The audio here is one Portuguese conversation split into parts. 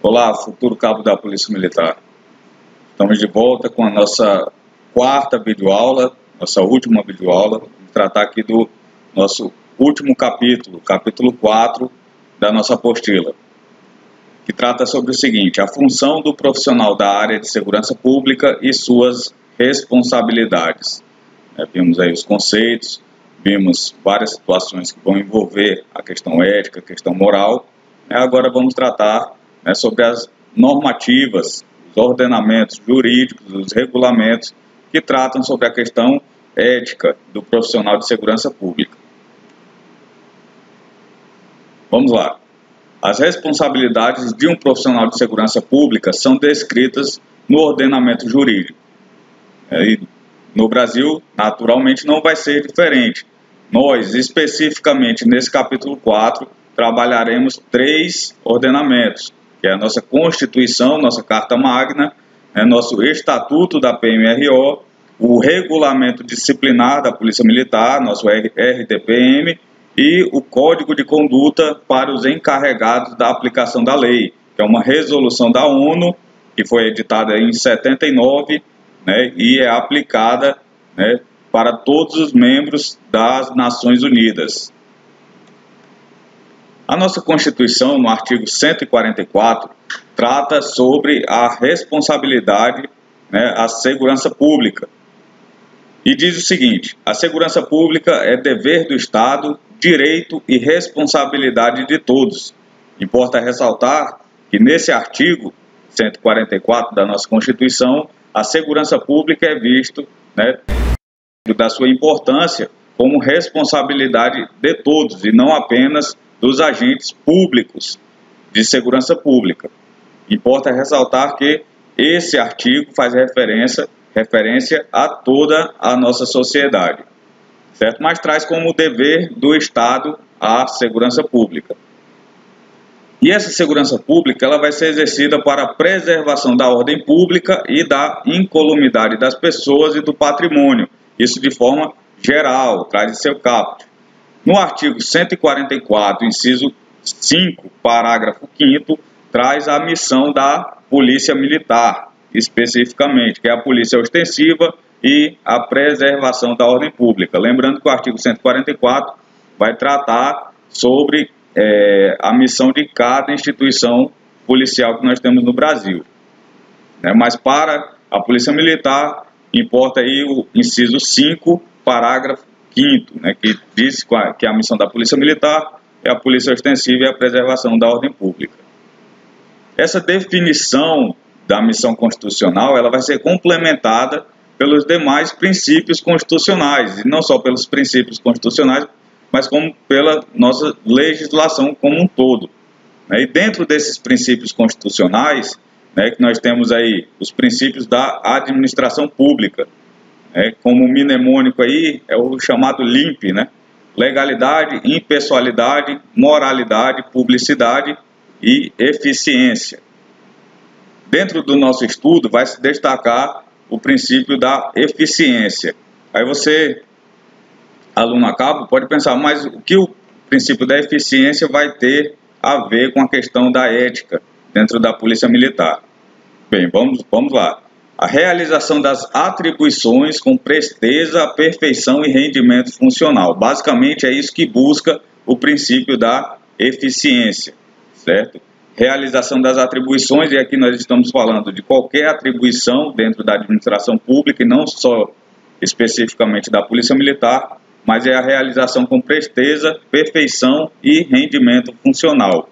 Olá, futuro cabo da Polícia Militar. Estamos de volta com a nossa quarta videoaula, nossa última videoaula. Vamos tratar aqui do nosso último capítulo, capítulo 4 da nossa apostila, que trata sobre o seguinte: a função do profissional da área de segurança pública e suas responsabilidades. Vimos aí os conceitos, vimos várias situações que vão envolver a questão ética, a questão moral. Agora vamos tratar sobre as normativas, os ordenamentos jurídicos, os regulamentos que tratam sobre a questão ética do profissional de segurança pública. Vamos lá. As responsabilidades de um profissional de segurança pública são descritas no ordenamento jurídico. E no Brasil, naturalmente, não vai ser diferente. Nós, especificamente nesse capítulo 4, trabalharemos 3 ordenamentos, que é a nossa Constituição, nossa Carta Magna, nosso Estatuto da PMRO, o Regulamento Disciplinar da Polícia Militar, nosso RDPM, e o Código de Conduta para os encarregados da aplicação da lei, que é uma resolução da ONU, que foi editada em 79, e é aplicada para todos os membros das Nações Unidas. A nossa Constituição, no artigo 144, trata sobre a responsabilidade, à segurança pública. E diz o seguinte: a segurança pública é dever do Estado, direito e responsabilidade de todos. Importa ressaltar que nesse artigo 144 da nossa Constituição, a segurança pública é visto, da sua importância, como responsabilidade de todos e não apenas dos agentes públicos de segurança pública. Importa ressaltar que esse artigo faz referência a toda a nossa sociedade, certo? Mas traz como dever do Estado a segurança pública. E essa segurança pública ela vai ser exercida para a preservação da ordem pública e da incolumidade das pessoas e do patrimônio. Isso de forma geral, traz em seu caput. No artigo 144, inciso 5, parágrafo 5º, traz a missão da Polícia Militar, especificamente, que é a polícia ostensiva e a preservação da ordem pública. Lembrando que o artigo 144 vai tratar sobre a missão de cada instituição policial que nós temos no Brasil. Mas para a Polícia Militar, importa aí o inciso 5, parágrafo 5º, que diz que a missão da Polícia Militar é a polícia ostensiva e a preservação da ordem pública. Essa definição da missão constitucional ela vai ser complementada pelos demais princípios constitucionais, e não só pelos princípios constitucionais, mas como pela nossa legislação como um todo. E dentro desses princípios constitucionais, que nós temos aí os princípios da administração pública, como mnemônico aí é o chamado LIMP, legalidade, impessoalidade, moralidade, publicidade e eficiência. Dentro do nosso estudo vai se destacar o princípio da eficiência. Aí você, aluno a cabo, pode pensar, mas o que o princípio da eficiência vai ter a ver com a questão da ética dentro da Polícia Militar? Bem, vamos lá. A realização das atribuições com presteza, perfeição e rendimento funcional. Basicamente é isso que busca o princípio da eficiência, certo? Realização das atribuições, e aqui nós estamos falando de qualquer atribuição dentro da administração pública, e não só especificamente da Polícia Militar, mas é a realização com presteza, perfeição e rendimento funcional.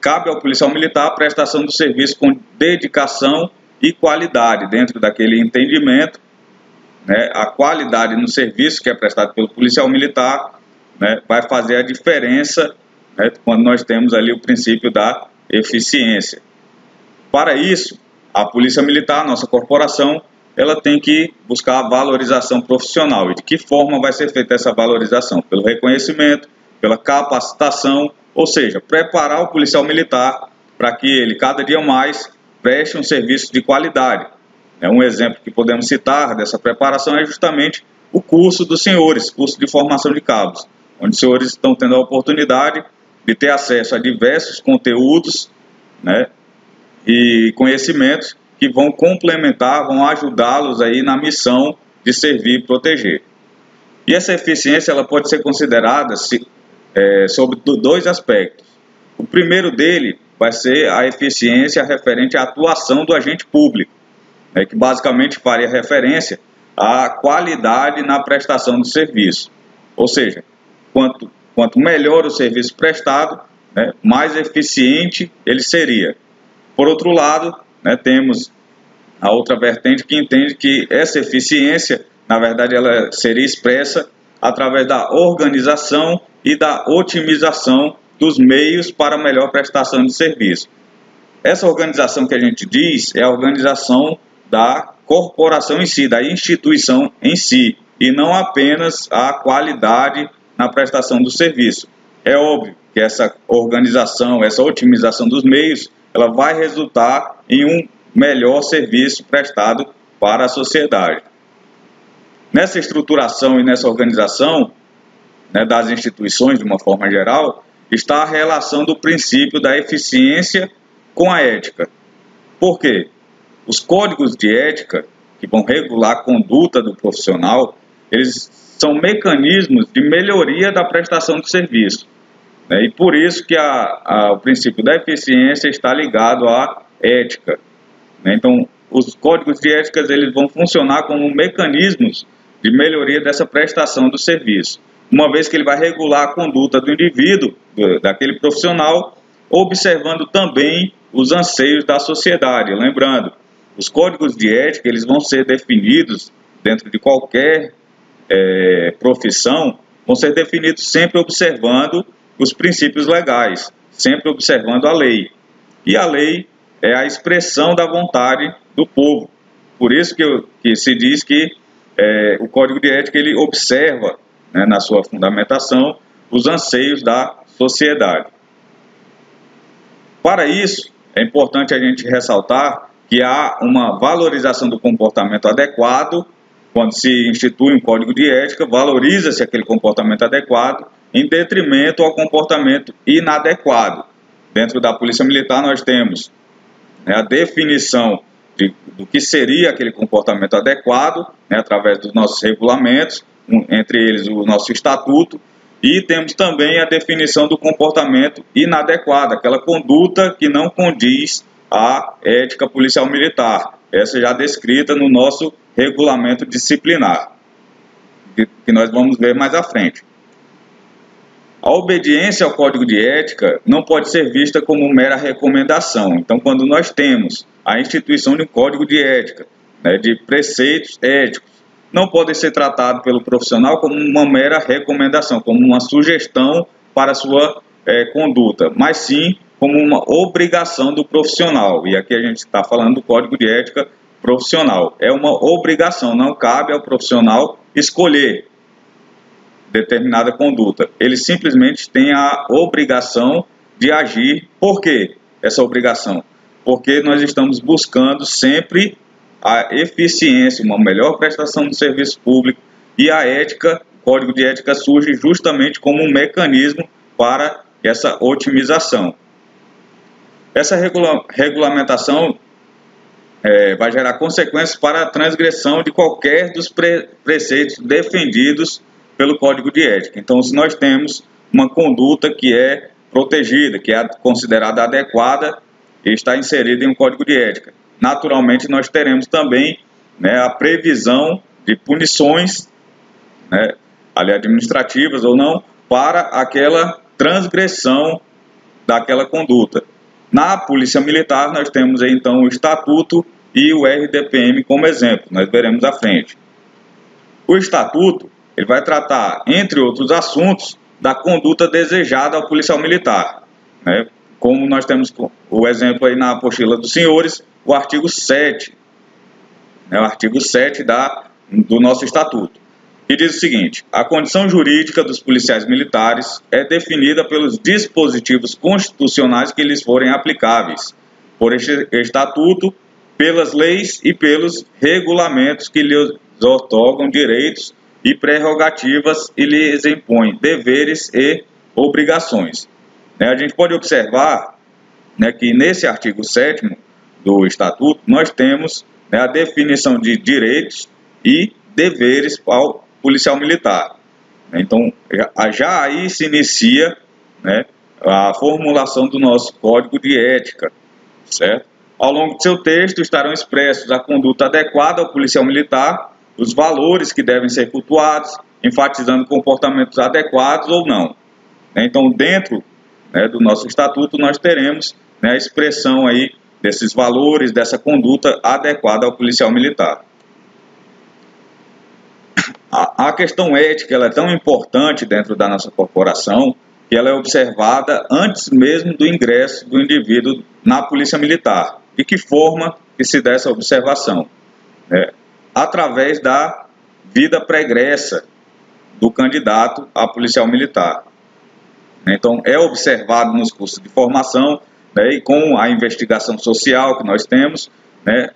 Cabe ao policial militar a prestação do serviço com dedicação e qualidade, dentro daquele entendimento, a qualidade no serviço que é prestado pelo policial militar, vai fazer a diferença, quando nós temos ali o princípio da eficiência. Para isso, a Polícia Militar, nossa corporação, ela tem que buscar a valorização profissional. E de que forma vai ser feita essa valorização? Pelo reconhecimento, pela capacitação, ou seja, preparar o policial militar para que ele, cada dia mais, preste um serviço de qualidade. Um exemplo que podemos citar dessa preparação é justamente o curso dos senhores, curso de formação de cabos, onde os senhores estão tendo a oportunidade de ter acesso a diversos conteúdos né, e conhecimentos que vão complementar, vão ajudá-los aí na missão de servir e proteger. E essa eficiência ela pode ser considerada sobre dois aspectos. O primeiro dele vai ser a eficiência referente à atuação do agente público, né, que basicamente faria referência à qualidade na prestação do serviço. Ou seja, quanto melhor o serviço prestado, né, mais eficiente ele seria. Por outro lado, né, temos a outra vertente que entende que essa eficiência, na verdade, ela seria expressa através da organização e da otimização dos meios para melhor prestação de serviço. Essa organização que a gente diz é a organização da corporação em si, da instituição em si, e não apenas a qualidade na prestação do serviço. É óbvio que essa organização, essa otimização dos meios, ela vai resultar em um melhor serviço prestado para a sociedade. Nessa estruturação e nessa organização, né, das instituições de uma forma geral, está a relação do princípio da eficiência com a ética. Por quê? Os códigos de ética, que vão regular a conduta do profissional, eles são mecanismos de melhoria da prestação de serviço, né? E por isso que o princípio da eficiência está ligado à ética, né? Então, os códigos de ética eles vão funcionar como mecanismos de melhoria dessa prestação do serviço, uma vez que ele vai regular a conduta do indivíduo, daquele profissional, observando também os anseios da sociedade. Lembrando, os códigos de ética eles vão ser definidos dentro de qualquer profissão, vão ser definidos sempre observando os princípios legais, sempre observando a lei. E a lei é a expressão da vontade do povo. Por isso que se diz que o Código de Ética ele observa, né, na sua fundamentação, os anseios da sociedade. Para isso, é importante a gente ressaltar que há uma valorização do comportamento adequado. Quando se institui um código de ética, valoriza-se aquele comportamento adequado em detrimento ao comportamento inadequado. Dentro da Polícia Militar nós temos, né, a definição do que seria aquele comportamento adequado, né, através dos nossos regulamentos, entre eles o nosso estatuto, e temos também a definição do comportamento inadequado, aquela conduta que não condiz à ética policial militar, essa já descrita no nosso regulamento disciplinar, que nós vamos ver mais à frente. A obediência ao Código de Ética não pode ser vista como mera recomendação. Então, quando nós temos a instituição de um Código de Ética, né, de preceitos éticos, não podem ser tratados pelo profissional como uma mera recomendação, como uma sugestão para a sua conduta, mas sim como uma obrigação do profissional. E aqui a gente está falando do Código de Ética profissional. É uma obrigação, não cabe ao profissional escolher determinada conduta. Ele simplesmente tem a obrigação de agir. Por quê essa obrigação? Porque nós estamos buscando sempre a eficiência, uma melhor prestação do serviço público, e a ética, o Código de Ética surge justamente como um mecanismo para essa otimização. Essa regulamentação vai gerar consequências para a transgressão de qualquer dos preceitos defendidos pelo Código de Ética. Então, se nós temos uma conduta que é protegida, que é considerada adequada e está inserida em um Código de Ética, naturalmente nós teremos também, né, a previsão de punições, né, ali administrativas ou não, para aquela transgressão daquela conduta. Na Polícia Militar nós temos aí, então, o Estatuto e o RDPM como exemplo, nós veremos à frente. O Estatuto ele vai tratar, entre outros assuntos, da conduta desejada ao policial militar, né? Como nós temos o exemplo aí na apostila dos senhores, o artigo 7, né? O artigo 7 do nosso Estatuto, que diz o seguinte: a condição jurídica dos policiais militares é definida pelos dispositivos constitucionais que lhes forem aplicáveis, por este Estatuto, pelas leis e pelos regulamentos que lhes otorgam direitos e prerrogativas e lhes impõem deveres e obrigações. A gente pode observar né, que nesse artigo 7º do Estatuto nós temos, né, a definição de direitos e deveres ao policial militar. Então, já aí se inicia, né, a formulação do nosso Código de Ética, certo? Ao longo de seu texto estarão expressos a conduta adequada ao policial militar, os valores que devem ser cultuados, enfatizando comportamentos adequados ou não. Então, dentro, né, do nosso estatuto, nós teremos, né, a expressão aí desses valores, dessa conduta adequada ao policial militar. A questão ética ela é tão importante dentro da nossa corporação que ela é observada antes mesmo do ingresso do indivíduo na Polícia Militar. De que forma que se dá essa observação? Através da vida pregressa do candidato a policial militar. Então, é observado nos cursos de formação, né, e com a investigação social que nós temos, né,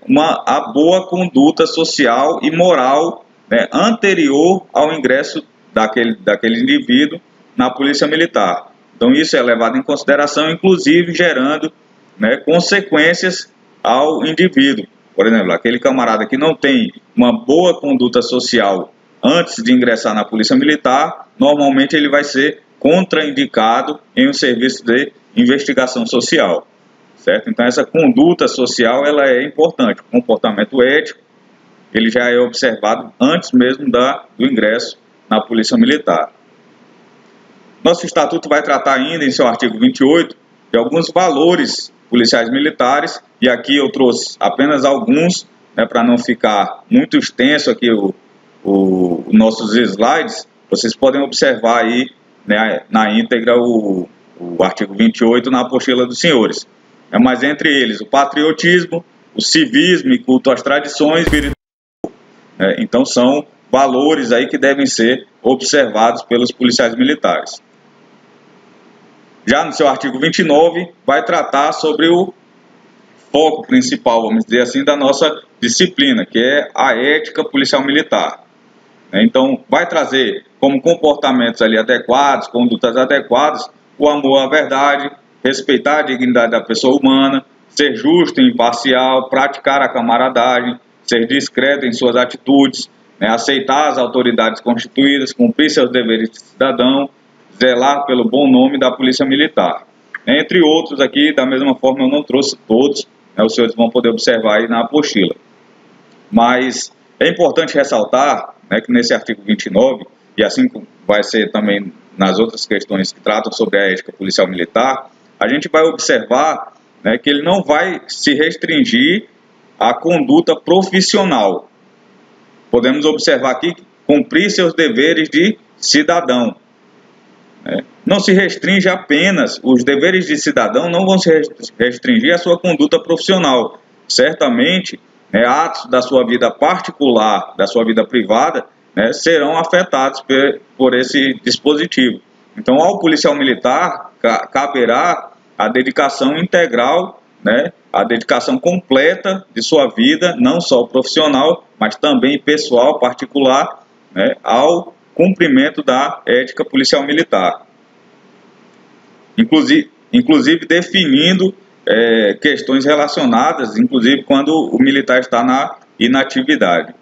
a boa conduta social e moral, né, anterior ao ingresso daquele indivíduo na Polícia Militar. Então, isso é levado em consideração, inclusive gerando, né, consequências ao indivíduo. Por exemplo, aquele camarada que não tem uma boa conduta social antes de ingressar na Polícia Militar, normalmente ele vai ser contraindicado em um serviço de investigação social, certo? Então, essa conduta social ela é importante. O comportamento ético ele já é observado antes mesmo do ingresso na Polícia Militar. Nosso Estatuto vai tratar ainda, em seu artigo 28, de alguns valores policiais militares, e aqui eu trouxe apenas alguns, né, para não ficar muito extenso aqui os nossos slides. Vocês podem observar aí, né, na íntegra o artigo 28 na apostila dos senhores. Mas entre eles, o patriotismo, o civismo e culto às tradições, então são valores aí que devem ser observados pelos policiais militares. Já no seu artigo 29, vai tratar sobre o foco principal, vamos dizer assim, da nossa disciplina, que é a ética policial militar. Então, vai trazer como comportamentos ali adequados, condutas adequadas, o amor à verdade, respeitar a dignidade da pessoa humana, ser justo e imparcial, praticar a camaradagem, ser discreto em suas atitudes, né, aceitar as autoridades constituídas, cumprir seus deveres de cidadão, zelar pelo bom nome da Polícia Militar. Entre outros aqui, da mesma forma eu não trouxe todos, né, os senhores vão poder observar aí na apostila. Mas é importante ressaltar, né, que nesse artigo 29, e assim vai ser também nas outras questões que tratam sobre a ética policial militar, a gente vai observar, né, que ele não vai se restringir à conduta profissional. Podemos observar aqui cumprir seus deveres de cidadão. Não se restringe apenas, os deveres de cidadão não vão se restringir à sua conduta profissional. Certamente, atos da sua vida particular, da sua vida privada, serão afetados por esse dispositivo. Então, ao policial militar, caberá a dedicação integral, a dedicação completa de sua vida, não só profissional, mas também pessoal, particular, ao cumprimento da ética policial militar. Inclusive definindo questões relacionadas, inclusive quando o militar está na inatividade.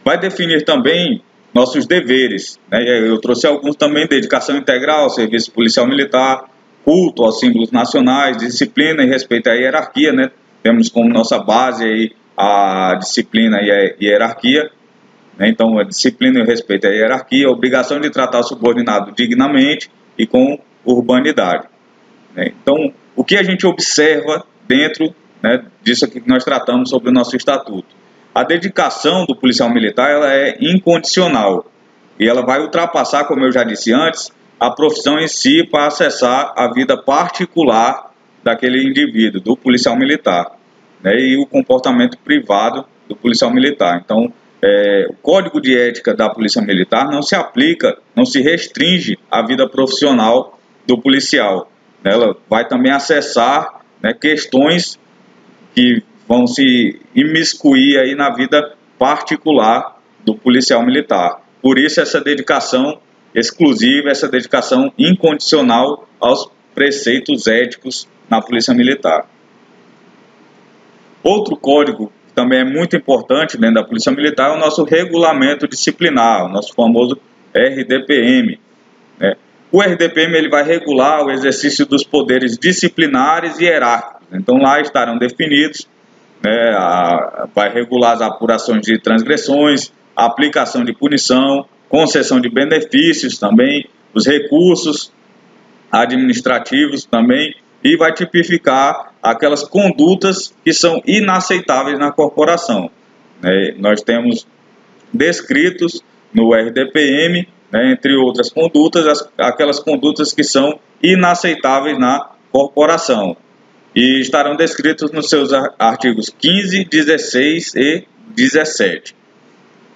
Vai definir também nossos deveres, eu trouxe alguns também: dedicação integral, serviço policial militar, culto aos símbolos nacionais, disciplina e respeito à hierarquia, Temos como nossa base aí a disciplina e a hierarquia. Então, a disciplina e o respeito à hierarquia, a obrigação de tratar o subordinado dignamente e com urbanidade. Então, o que a gente observa dentro, disso aqui que nós tratamos sobre o nosso estatuto? A dedicação do policial militar ela é incondicional e ela vai ultrapassar, como eu já disse antes, a profissão em si para acessar a vida particular daquele indivíduo, do policial militar, e o comportamento privado do policial militar. Então, o Código de Ética da Polícia Militar não se aplica, não se restringe à vida profissional do policial. Ela vai também acessar questões que vão se imiscuir aí na vida particular do policial militar. Por isso essa dedicação exclusiva, essa dedicação incondicional aos preceitos éticos na Polícia Militar. Outro código que também é muito importante dentro da Polícia Militar é o nosso regulamento disciplinar, o nosso famoso RDPM. O RDPM ele vai regular o exercício dos poderes disciplinares e hierárquicos. Então lá estarão definidos, vai regular as apurações de transgressões, a aplicação de punição, concessão de benefícios também, os recursos administrativos também, e vai tipificar aquelas condutas que são inaceitáveis na corporação. Nós temos descritos no RDPM, entre outras condutas, aquelas condutas que são inaceitáveis na corporação. E estarão descritos nos seus artigos 15, 16 e 17.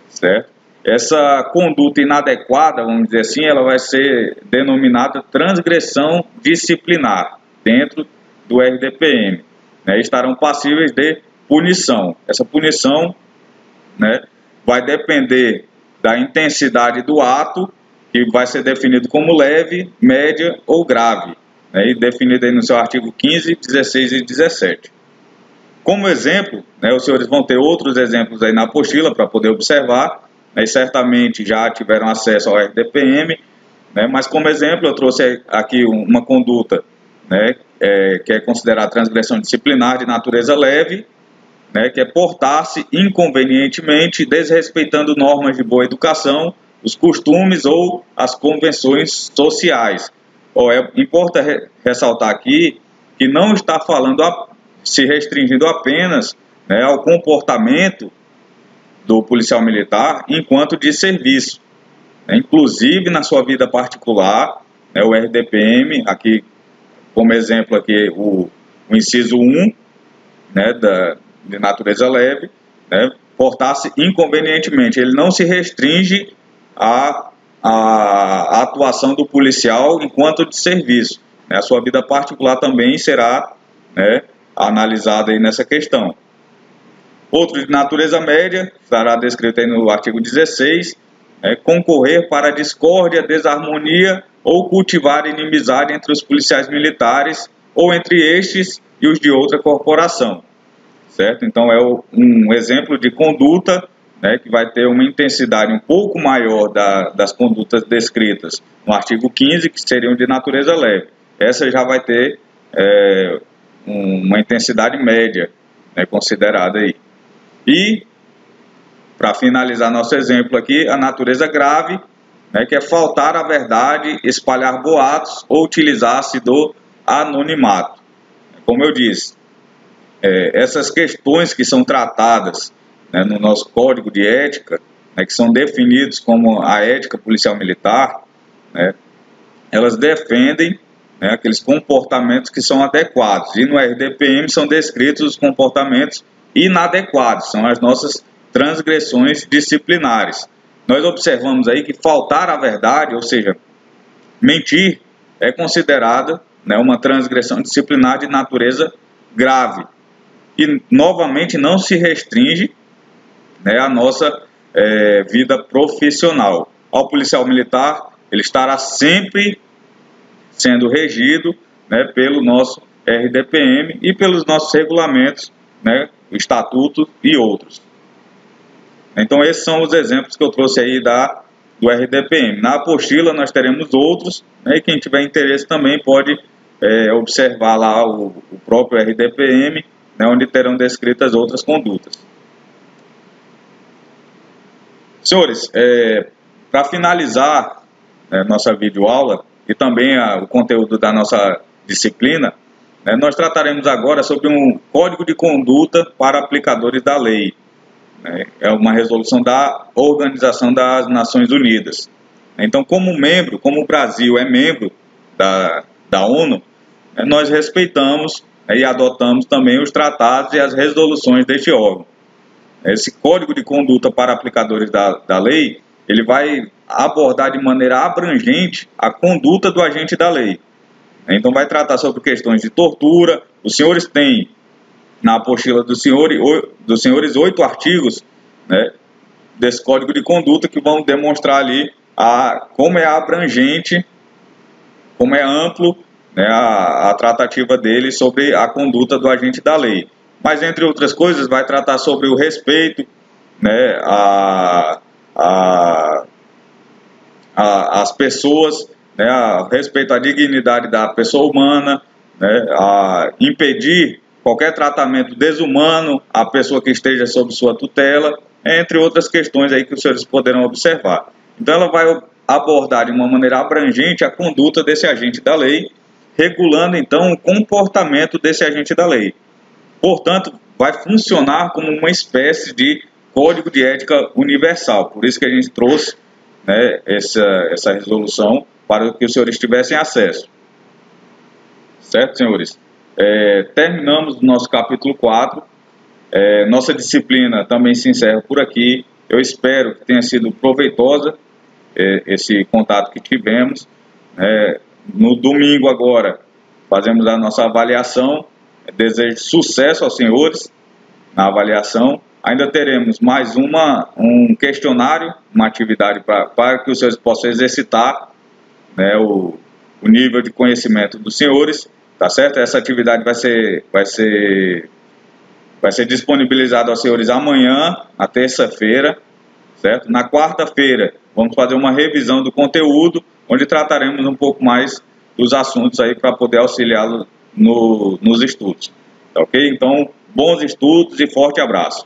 Certo? Essa conduta inadequada, vamos dizer assim, ela vai ser denominada transgressão disciplinar dentro do RDPM. Estarão passíveis de punição. Essa punição vai depender da intensidade do ato, que vai ser definido como leve, média ou grave, e definido aí no seu artigo 15, 16 e 17. Como exemplo, os senhores vão ter outros exemplos aí na apostila para poder observar, e certamente já tiveram acesso ao RDPM, mas como exemplo eu trouxe aqui uma conduta que é considerada transgressão disciplinar de natureza leve, que é portar-se inconvenientemente, desrespeitando normas de boa educação, os costumes ou as convenções sociais. Importa ressaltar aqui que não está falando, se restringindo apenas ao comportamento do policial militar enquanto de serviço. Inclusive na sua vida particular, o RDPM, aqui como exemplo aqui o inciso 1, de natureza leve, portar-se inconvenientemente. Ele não se restringe à atuação do policial enquanto de serviço. A sua vida particular também será analisada aí nessa questão. Outro de natureza média, estará descrito aí no artigo 16, concorrer para discórdia, desarmonia ou cultivar inimizade entre os policiais militares ou entre estes e os de outra corporação. Certo? Então é um exemplo de conduta que vai ter uma intensidade um pouco maior das condutas descritas no artigo 15, que seriam de natureza leve. Essa já vai ter uma intensidade média considerada aí. E, para finalizar nosso exemplo aqui, a natureza grave, que é faltar à verdade, espalhar boatos ou utilizar-se do anonimato. Como eu disse, essas questões que são tratadas no nosso código de ética, que são definidos como a ética policial militar, elas defendem aqueles comportamentos que são adequados. E no RDPM são descritos os comportamentos inadequados, são as nossas transgressões disciplinares. Nós observamos aí que faltar à verdade, ou seja, mentir, é considerada uma transgressão disciplinar de natureza grave. E, novamente, não se restringe à nossa vida profissional. Ao policial militar, ele estará sempre sendo regido pelo nosso RDPM e pelos nossos regulamentos, o estatuto e outros. Então esses são os exemplos que eu trouxe aí do RDPM. Na apostila nós teremos outros, e quem tiver interesse também pode observar lá o próprio RDPM, onde terão descritas outras condutas. Senhores, para finalizar nossa videoaula e também o conteúdo da nossa disciplina, nós trataremos agora sobre um código de conduta para aplicadores da lei. É uma resolução da Organização das Nações Unidas. Então, como o Brasil é membro da ONU, nós respeitamos e adotamos também os tratados e as resoluções deste órgão. Esse código de conduta para aplicadores da lei, ele vai abordar de maneira abrangente a conduta do agente da lei. Então vai tratar sobre questões de tortura. Os senhores têm na apostila dos senhores 8 artigos desse código de conduta que vão demonstrar ali como é abrangente, como é amplo né, a tratativa dele sobre a conduta do agente da lei. Mas, entre outras coisas, vai tratar sobre o respeito, né, as pessoas, né, respeito à dignidade da pessoa humana, né, a impedir qualquer tratamento desumano à pessoa que esteja sob sua tutela, entre outras questões aí que os senhores poderão observar. Então, ela vai abordar de uma maneira abrangente a conduta desse agente da lei, regulando, então, o comportamento desse agente da lei. Portanto, vai funcionar como uma espécie de código de ética universal. Por isso que a gente trouxe, né, essa resolução para que os senhores tivessem acesso. Certo, senhores? Terminamos o nosso capítulo 4. Nossa disciplina também se encerra por aqui. Eu espero que tenha sido proveitosa esse contato que tivemos. No domingo agora, fazemos a nossa avaliação. Desejo sucesso aos senhores na avaliação. Ainda teremos mais um questionário, uma atividade para que os senhores possam exercitar, né, o nível de conhecimento dos senhores, tá certo? Essa atividade vai ser disponibilizada aos senhores amanhã, na terça-feira, certo? Na quarta-feira, vamos fazer uma revisão do conteúdo, onde trataremos um pouco mais dos assuntos aí para poder auxiliá-lo nos estudos, tá ok? Então, bons estudos e forte abraço.